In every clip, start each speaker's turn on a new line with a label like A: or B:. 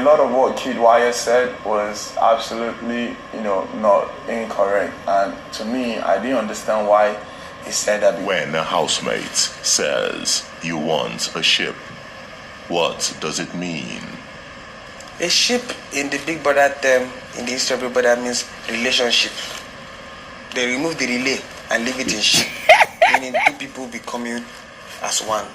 A: lot of what Kid Wire said was absolutely, not incorrect. And to me, I didn't understand why he said that.
B: When a housemate says you want a ship, what does it mean?
C: A ship in the Big Brother term, in the history of Big Brother, means relationship. They remove the relay and leave it in ship, meaning two people becoming as one.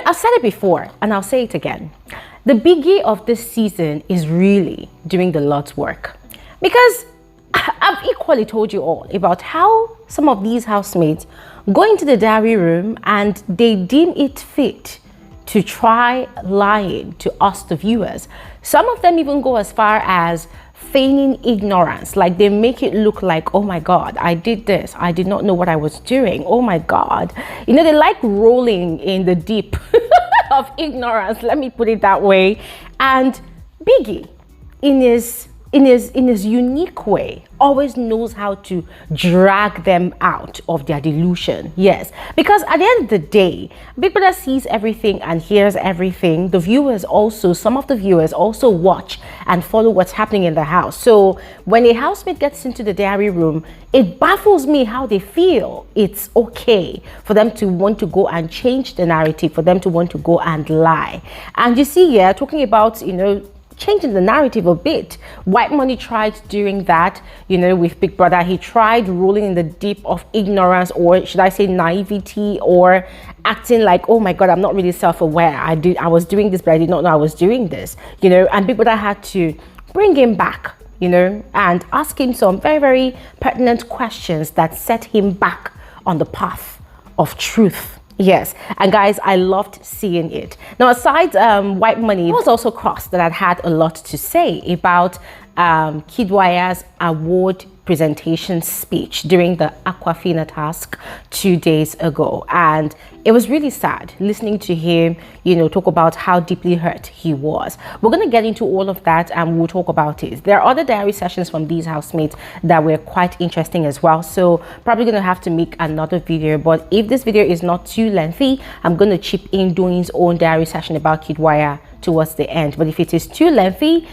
D: I've said it before and I'll say it again. The Biggie of this season is really doing the Lord's work, because I've equally told you all about how some of these housemates go into the diary room and they deem it fit to try lying to us, the viewers. Some of them even go as far as feigning ignorance, like they make it look like, oh my God, I did this, I did not know what I was doing, oh my God. They like rolling in the deep of ignorance, let me put it that way. And Biggie, in his unique way, always knows how to drag them out of their delusion. Yes, because at the end of the day, Big Brother sees everything and hears everything. The viewers also, some of the viewers also watch and follow what's happening in the house. So when a housemate gets into the diary room, it baffles me how they feel it's okay for them to want to go and change the narrative, for them to want to go and lie. And you see here, talking about, changing the narrative a bit. Whitemoney tried doing that, with Big Brother. He tried rolling in the deep of ignorance, or should I say naivety, or acting like, oh my God, I'm not really self-aware. I was doing this, but I did not know I was doing this, and Big Brother had to bring him back, and ask him some very, very pertinent questions that set him back on the path of truth. Yes, and guys, I loved seeing it. Now, aside Whitemoney, it was also Cross that had a lot to say about Kid Wire's award presentation speech during the Aquafina task 2 days ago. And it was really sad listening to him, talk about how deeply hurt he was. We're going to get into all of that and we'll talk about it. There are other diary sessions from these housemates that were quite interesting as well. So probably going to have to make another video. But if this video is not too lengthy, I'm going to chip in DOYIN's own diary session about Kid Wire towards the end. But if it is too lengthy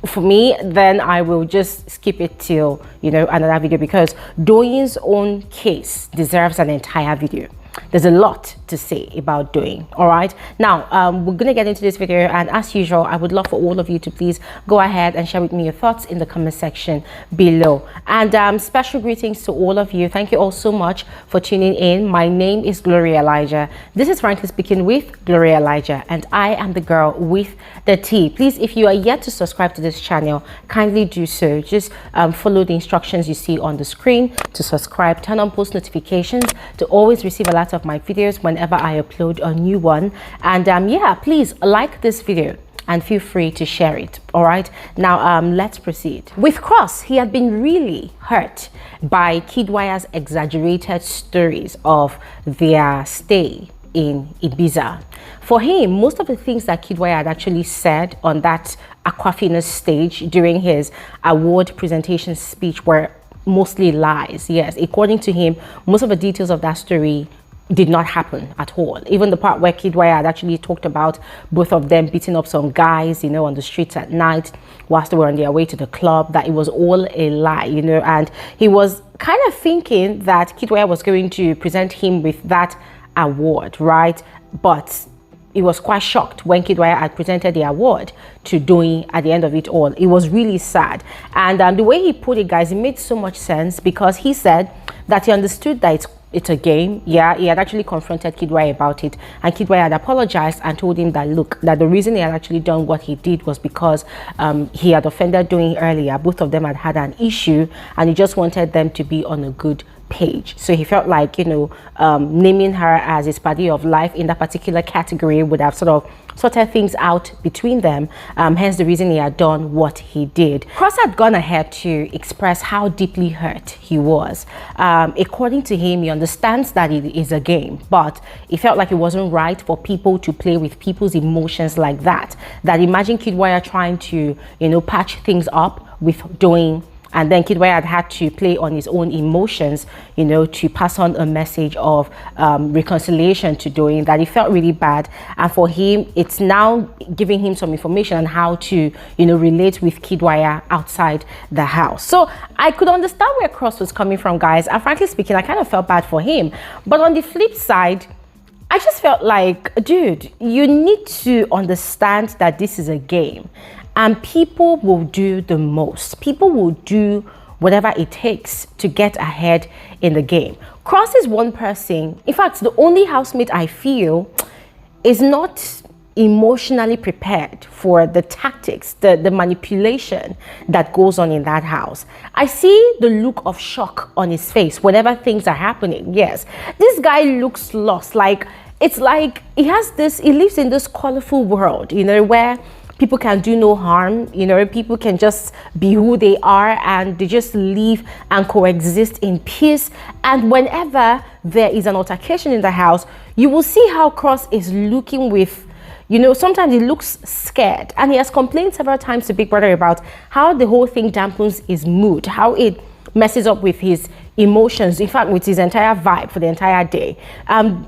D: for me, then I will just skip it till another video, because DOYIN's own case deserves an entire video. There's a lot to say about DOYIN. All right, now we're gonna get into this video, and as usual, I would love for all of you to please go ahead and share with me your thoughts in the comment section below. And special greetings to all of you. Thank you all so much for tuning in. My name is Gloria Elijah. This is Frankly Speaking with Gloria Elijah, and I am the girl with the T. Please, if you are yet to subscribe to this channel, kindly do so. Just follow the instructions you see on the screen to subscribe. Turn on post notifications to always receive a lot of my videos whenever I upload a new one. And yeah, please like this video and feel free to share it. All right, now let's proceed. With Cross, he had been really hurt by Kid Wire's exaggerated stories of their stay in Ibiza. For him, most of the things that Kid Wire had actually said on that Aquafina stage during his award presentation speech were mostly lies. Yes, according to him, most of the details of that story did not happen at all. Even the part where Kid Wire had actually talked about both of them beating up some guys, on the streets at night whilst they were on their way to the club, that it was all a lie, and he was kind of thinking that Kid Wire was going to present him with that award, right? But he was quite shocked when Kid Wire had presented the award to DOYIN at the end of it all. It was really sad. And the way he put it, guys, it made so much sense, because he said that he understood that it's a game. Yeah, he had actually confronted Kid Wire about it, and Kid Wire had apologized and told him that, look, that the reason he had actually done what he did was because he had offended DOYIN earlier. Both of them had had an issue, and he just wanted them to be on a good page. So he felt like, naming her as his buddy of life in that particular category would have sort of sorted things out between them, hence the reason he had done what he did. Cross had gone ahead to express how deeply hurt he was. According to him, he understands that it is a game, but he felt like it wasn't right for people to play with people's emotions like that. That imagine Kid Wire trying to, patch things up with DOYIN And then Kidwaya had to play on his own emotions, you know, to pass on a message of reconciliation to DOYIN, that he felt really bad. And for him, it's now giving him some information on how to, you know, relate with Kidwaya outside the house. So I could understand where Cross was coming from, guys. And frankly speaking, I kind of felt bad for him. But on the flip side, I just felt like, dude, you need to understand that this is a game. And people will do the most. People will do whatever it takes to get ahead in the game. Cross is one person. In fact, the only housemate I feel is not emotionally prepared for the tactics, the manipulation that goes on in that house. I see the look of shock on his face whenever things are happening. Yes, this guy looks lost. Like, it's like he lives in this colorful world, you know, where people can do no harm, you know, people can just be who they are and they just live and coexist in peace. And whenever there is an altercation in the house, you will see how Cross is looking with, you know, sometimes he looks scared. And he has complained several times to Big Brother about how the whole thing dampens his mood, how it messes up with his emotions, in fact with his entire vibe for the entire day.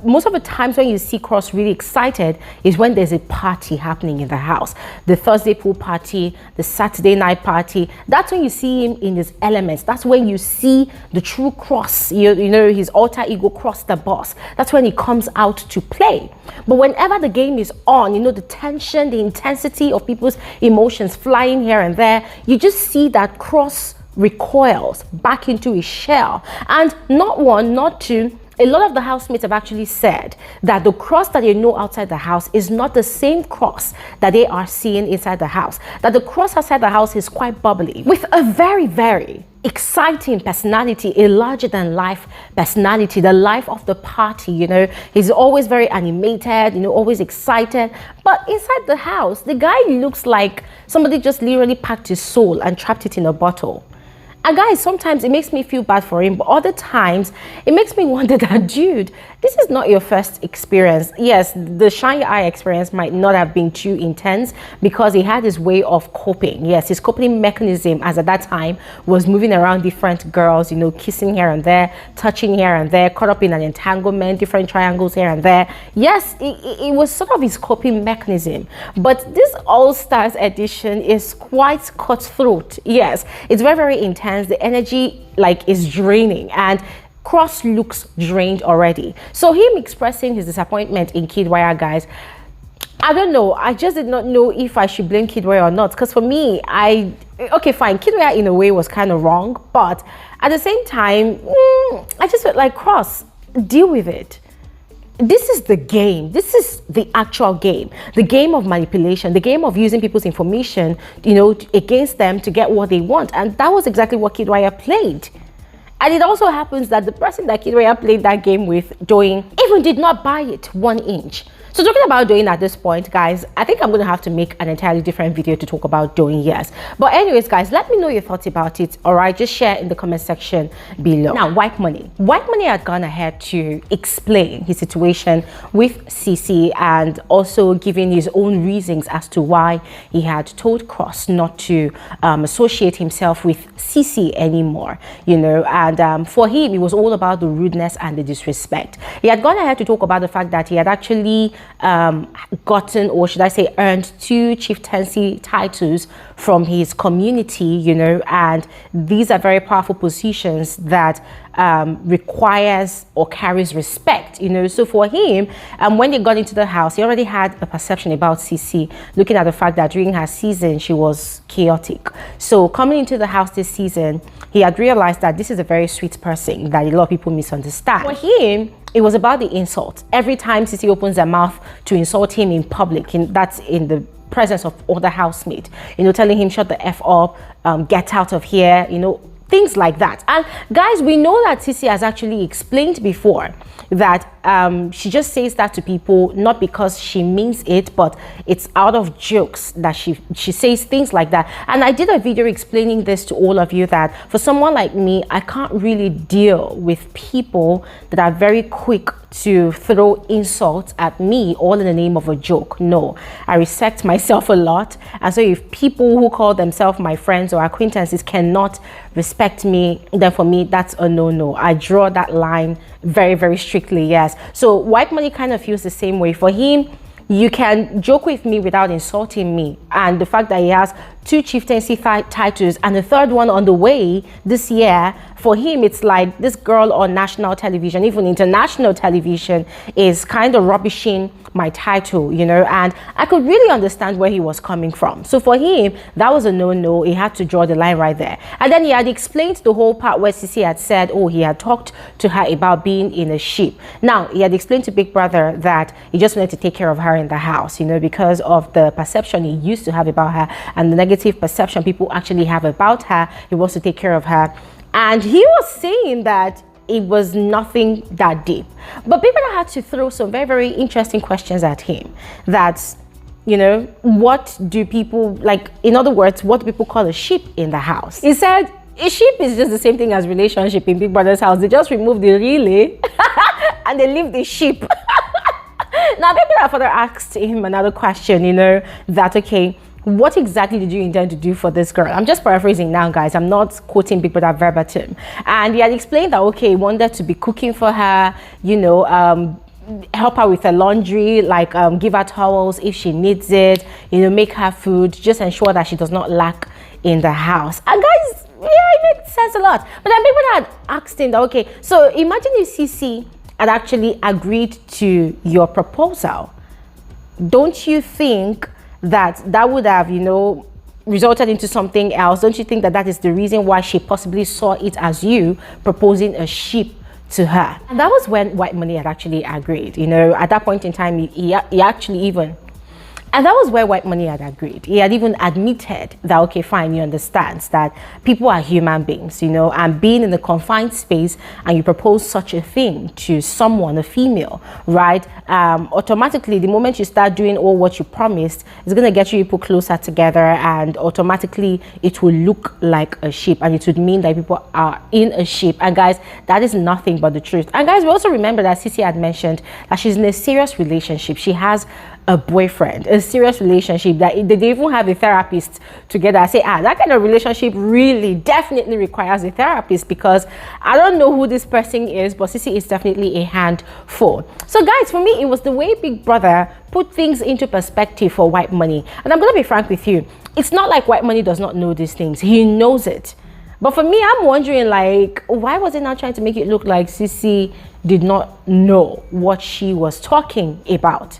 D: Most of the times when you see Cross really excited is when there's a party happening in the house. The Thursday pool party, the Saturday night party. That's when you see him in his elements. That's when you see the true Cross, you know, his alter ego Cross the boss. That's when he comes out to play. But whenever the game is on, you know, the tension, the intensity of people's emotions flying here and there, you just see that Cross recoils back into his shell. And not one, not two, a lot of the housemates have actually said that the Cross that they know outside the house is not the same Cross that they are seeing inside the house. That the Cross outside the house is quite bubbly, with a very, very exciting personality, a larger than life personality, the life of the party, you know. He's always very animated, you know, always excited. But inside the house, the guy looks like somebody just literally packed his soul and trapped it in a bottle. And guys, sometimes it makes me feel bad for him, but other times it makes me wonder that, dude, this is not your first experience. Yes, the shine your eye experience might not have been too intense because he had his way of coping. Yes, his coping mechanism as at that time was moving around different girls, you know, kissing here and there, touching here and there, caught up in an entanglement, different triangles here and there. Yes, it was sort of his coping mechanism. But this All Stars edition is quite cutthroat. Yes, it's very, very intense. The energy like is draining, and Cross looks drained already. So him expressing his disappointment in Kidwaya, guys, I don't know. I just did not know if I should blame Kidwaya or not. Because for me, okay, fine. Kidwaya in a way was kind of wrong, but at the same time, I just felt like, Cross, deal with it. This is the game. This is the actual game. The game of manipulation, the game of using people's information, you know, against them to get what they want. And that was exactly what Kidwaya played. And it also happens that the person that Kidwaya played that game with, DOYIN, even did not buy it 1 inch. So talking about DOYIN at this point, guys, I think I'm going to have to make an entirely different video to talk about DOYIN, yes. But anyways, guys, let me know your thoughts about it, all right? Just share in the comment section below. Now, Whitemoney. Whitemoney had gone ahead to explain his situation with CEECEE and also giving his own reasons as to why he had told Cross not to associate himself with CEECEE anymore, you know. And for him, it was all about the rudeness and the disrespect. He had gone ahead to talk about the fact that he had actually gotten, or should I say earned, 2 chieftaincy titles from his community, you know, and these are very powerful positions that requires or carries respect, you know. So for him, when they got into the house, he already had a perception about CEECEE, looking at the fact that during her season she was chaotic. So coming into the house this season, he had realized that this is a very sweet person that a lot of people misunderstand. For him, it was about the insult. Every time CEECEE opens her mouth to insult him in public, that's in the presence of other housemates, you know, telling him shut the F up, get out of here, you know, things like that. And guys, we know that CEECEE has actually explained before that she just says that to people not because she means it, but it's out of jokes that she says things like that. And I did a video explaining this to all of you, that for someone like me, I can't really deal with people that are very quick to throw insults at me all in the name of a joke. No, I respect myself a lot. And so if people who call themselves my friends or acquaintances cannot respect me, then for me, that's a no-no. I draw that line very, very strictly, yes. So Whitemoney kind of feels the same way. For him, you can joke with me without insulting me. And the fact that he has 2 chieftaincy titles and the 3rd one on the way this year, for him, it's like this girl on national television, even international television, is kind of rubbishing my title, you know, and I could really understand where he was coming from. So for him, that was a no-no. He had to draw the line right there. And then he had explained the whole part where CEECEE had said, oh, he had talked to her about being in a ship. Now, he had explained to Big Brother that he just wanted to take care of her in the house, you know, because of the perception he used to have about her and the negative perception people actually have about her. He wants to take care of her. And he was saying that it was nothing that deep. But Big Brother had to throw some very, very interesting questions at him. That, you know, what do people, like, in other words, what do people call a sheep in the house? He said, a sheep is just the same thing as relationship in Big Brother's house. They just remove the relay and they leave the sheep. Now, Big Brother further asked him another question, you know, that, okay, what exactly did you intend to do for this girl? I'm just paraphrasing now, guys. I'm not quoting Big Brother verbatim. And he had explained that, okay, he wanted to be cooking for her, you know, help her with her laundry, like give her towels if she needs it, you know, make her food, just ensure that she does not lack in the house. And guys, yeah, it makes sense a lot. But then Big Brother had asked him that, okay, so imagine if CEECEE had actually agreed to your proposal. Don't you think that would have, you know, resulted into something else? Don't you think that is the reason why she possibly saw it as you proposing a sheep to her? And that was when Whitemoney had actually agreed, you know. At that point in time, he actually even, and that was where Whitemoney had agreed. He had even admitted that, okay, fine, you understand that people are human beings, you know, and being in a confined space and you propose such a thing to someone, a female, right? Automatically, the moment you start doing all what you promised, it's going to get you people closer together, and automatically it will look like a ship, and it would mean that people are in a ship. And guys, that is nothing but the truth. And guys, we also remember that CEECEE had mentioned that she's in a serious relationship. She has a boyfriend, a serious relationship, that they even have a therapist together. I say, that kind of relationship really definitely requires a therapist, because I don't know who this person is, but CEECEE is definitely a handful. So guys, for me, it was the way Big Brother put things into perspective for Whitemoney. And I'm going to be frank with you, it's not like Whitemoney does not know these things. He knows it. But for me, I'm wondering, like, why was it now trying to make it look like CEECEE did not know what she was talking about?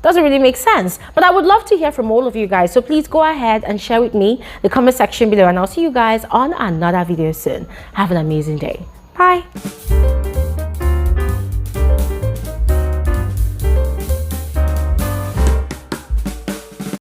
D: Doesn't really make sense. But I would love to hear from all of you guys, so please go ahead and share with me the comment section below, and I'll see you guys on another video soon. Have an amazing day. Bye.